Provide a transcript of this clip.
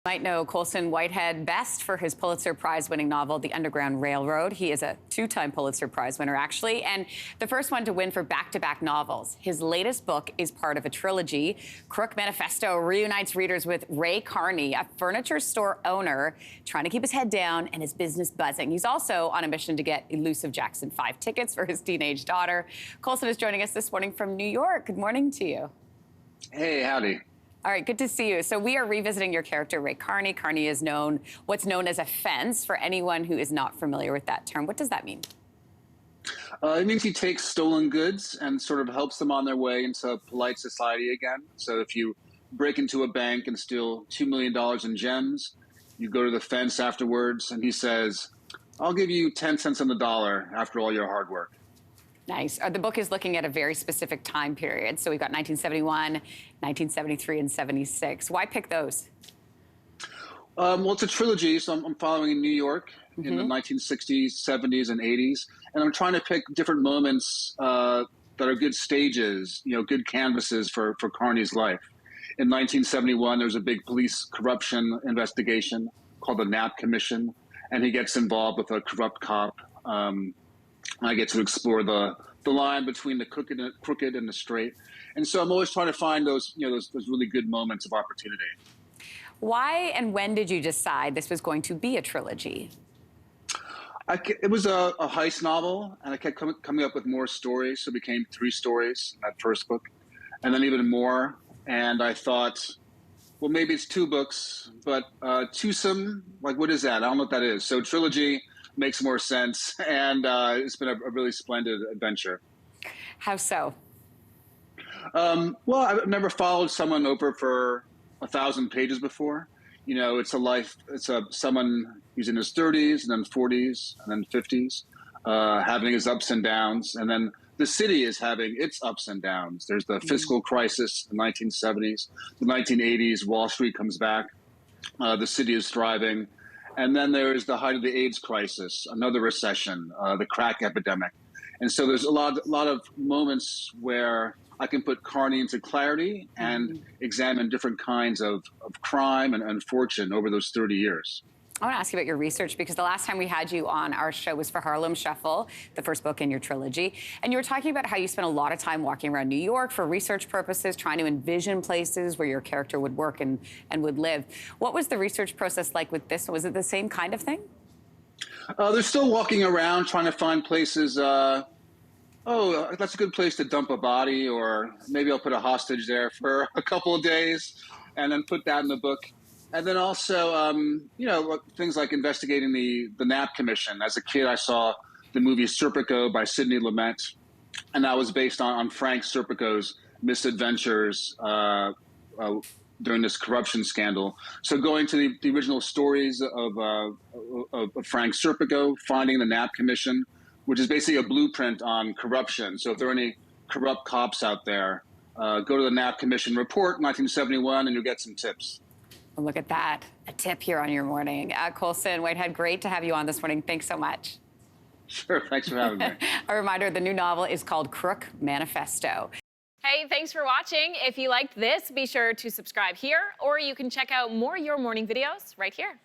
Might know Colson Whitehead best for his Pulitzer Prize winning novel, The Underground Railroad. He is a two-time Pulitzer Prize winner, actually, and the first one to win for back-to-back novels. His latest book is part of a trilogy. Crook Manifesto reunites readers with Ray Carney, a furniture store owner trying to keep his head down and his business buzzing. He's also on a mission to get elusive Jackson 5 tickets for his teenage daughter. Colson is joining us this morning from New York. Good morning to you. Hey, howdy. All right, good to see you. So we are revisiting your character, Ray Carney. Carney is what's known as a fence for anyone who is not familiar with that term. What does that mean? It means he takes stolen goods and sort of helps them on their way into polite society again. So if you break into a bank and steal $2 million in gems, you go to the fence afterwards and he says, I'll give you 10 cents on the dollar after all your hard work. Nice. The book is looking at a very specific time period. So we've got 1971, 1973, and 76. Why pick those? Well, it's a trilogy, so I'm following in New York in the 1960s, 70s, and 80s. And I'm trying to pick different moments that are good stages, good canvases for Carney's life. In 1971, there was a big police corruption investigation called the Knapp Commission, and he gets involved with a corrupt cop. I get to explore the line between the crooked and the straight. And so I'm always trying to find those really good moments of opportunity. Why and when did you decide this was going to be a trilogy? It was a heist novel, and I kept coming up with more stories. So it became 3 stories in that first book, and then even more. And I thought, well, maybe it's 2 books, but twosome, like what is that? I don't know what that is. So trilogy makes more sense, and it's been a really splendid adventure. How so? Well, I've never followed someone over for 1,000 pages before. It's a life. It's someone who's in his 30s and then 40s and then 50s, having his ups and downs, and then the city is having its ups and downs. There's the fiscal crisis in the 1970s, the 1980s. Wall Street comes back. The city is thriving. And then there's the height of the AIDS crisis, another recession, the crack epidemic. And so there's a lot of moments where I can put Carney into clarity and examine different kinds of crime and fortune over those 30 years. I want to ask you about your research, because the last time we had you on our show was for Harlem Shuffle, the first book in your trilogy. And you were talking about how you spent a lot of time walking around New York for research purposes, trying to envision places where your character would work and would live. What was the research process like with this? Was it the same kind of thing? They're still walking around trying to find places. Oh, that's a good place to dump a body, or maybe I'll put a hostage there for a couple of days and then put that in the book. And then also, things like investigating the Knapp Commission. As a kid, I saw the movie Serpico by Sidney Lumet, and that was based on Frank Serpico's misadventures during this corruption scandal. So going to the original stories of Frank Serpico, finding the Knapp Commission, which is basically a blueprint on corruption. So if there are any corrupt cops out there, go to the Knapp Commission report, 1971, and you'll get some tips. Well, look at that. A tip here on your morning. Colson Whitehead, great to have you on this morning. Thanks so much. Sure. Thanks for having me. A reminder, the new novel is called Crook Manifesto. Hey, thanks for watching. If you liked this, be sure to subscribe here, or you can check out more Your Morning videos right here.